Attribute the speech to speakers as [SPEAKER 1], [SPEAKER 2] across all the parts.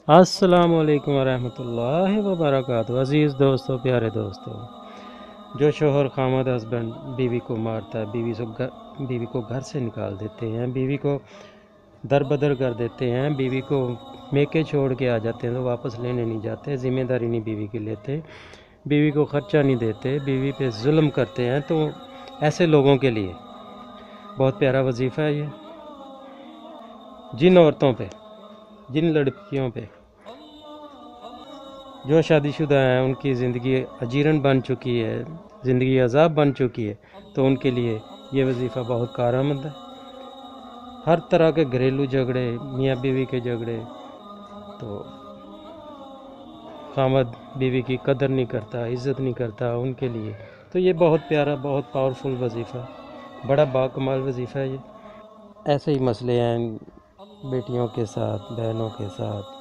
[SPEAKER 1] अस्सलामु अलैकुम वरहमतुल्लाहि वबरकातुहू। अज़ीज़ दोस्तों, प्यारे दोस्तों, जो शोहर खामद हस्बैंड बीवी को मारता है, बीवी को घर से निकाल देते हैं, बीवी को दर बदर कर देते हैं, बीवी को मेके छोड़ के आ जाते हैं तो वापस लेने नहीं जाते, ज़िम्मेदारी नहीं बीवी की लेते, बीवी को ख़र्चा नहीं देते, बीवी पे जुल्म करते हैं, तो ऐसे लोगों के लिए बहुत प्यारा वजीफ़ा है ये। जिन औरतों पे, जिन लड़कियों पे जो शादीशुदा हैं, उनकी ज़िंदगी अजीरन बन चुकी है, ज़िंदगी अज़ाब बन चुकी है, तो उनके लिए ये वजीफ़ा बहुत कारआमद है। हर तरह के घरेलू झगड़े, मियाँ बीवी के झगड़े, तो खामद बीवी की कदर नहीं करता, इज़्ज़त नहीं करता, उनके लिए तो ये बहुत प्यारा, बहुत पावरफुल वजीफ़ा, बड़ा बाकमाल वजीफ़ा है ये। ऐसे ही मसले हैं बेटियों के साथ, बहनों के साथ।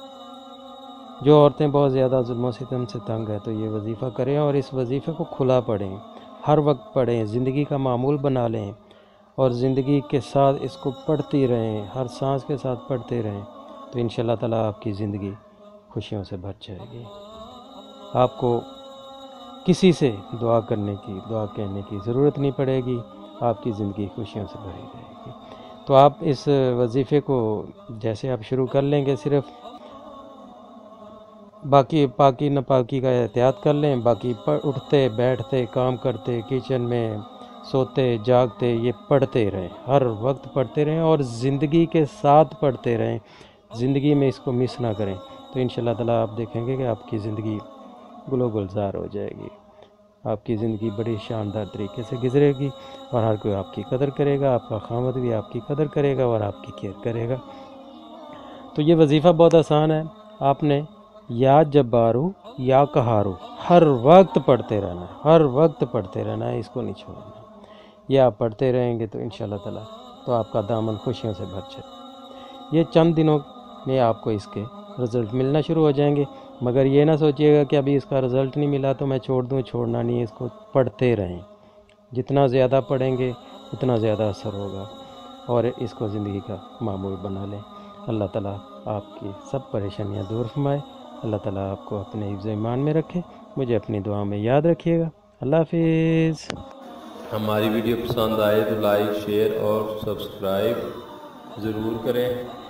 [SPEAKER 1] जो औरतें बहुत ज़्यादा जुल्म सितम से तंग है तो ये वजीफ़ा करें और इस वजीफ़े को खुला पढ़ें, हर वक्त पढ़ें, ज़िंदगी का मामूल बना लें और ज़िंदगी के साथ इसको पढ़ती रहें, हर सांस के साथ पढ़ते रहें, तो इंशाअल्लाह ताला आपकी ज़िंदगी खुशियों से भर जाएगी। आपको किसी से दुआ करने की, दुआ कहने की ज़रूरत नहीं पड़ेगी, आपकी ज़िंदगी खुशियों से भरी रहेगी। तो आप इस वजीफ़े को जैसे आप शुरू कर लेंगे, सिर्फ़ बाकी पाकी नापाकी का एहतियात कर लें, बाकी उठते बैठते काम करते, किचन में सोते जागते ये पढ़ते रहें, हर वक्त पढ़ते रहें और ज़िंदगी के साथ पढ़ते रहें, ज़िंदगी में इसको मिस ना करें, तो इंशाअल्लाह ताला आप देखेंगे कि आपकी ज़िंदगी गुलो गुलजार हो जाएगी, आपकी ज़िंदगी बड़ी शानदार तरीके से गुजरेगी और हर कोई आपकी कदर करेगा, आपका खामद भी आपकी कदर करेगा और आपकी केयर करेगा। तो ये वजीफ़ा बहुत आसान है, आपने या जब्बारू या कहारू हर वक्त पढ़ते रहना है, हर वक्त पढ़ते रहना है, इसको नहीं छोड़ना। ये आप पढ़ते रहेंगे तो इंशाअल्लाह ताला तो आपका दामन खुशियों से भर जाए। ये चंद दिनों में आपको इसके रिज़ल्ट मिलना शुरू हो जाएंगे, मगर ये ना सोचिएगा कि अभी इसका रिज़ल्ट नहीं मिला तो मैं छोड़ दूँ, छोड़ना नहीं है, इसको पढ़ते रहें। जितना ज़्यादा पढ़ेंगे उतना ज़्यादा असर होगा और इसको ज़िंदगी का मामूल बना लें। अल्लाह ताला आपकी सब परेशानियां दूर फरमाए। अल्लाह ताला आपको अपने हिफ्ज़ ईमान में रखे। मुझे अपनी दुआ में याद रखिएगा। अल्लाह हाफिज़।
[SPEAKER 2] हमारी वीडियो पसंद आए तो लाइक, शेयर और सब्सक्राइब ज़रूर करें।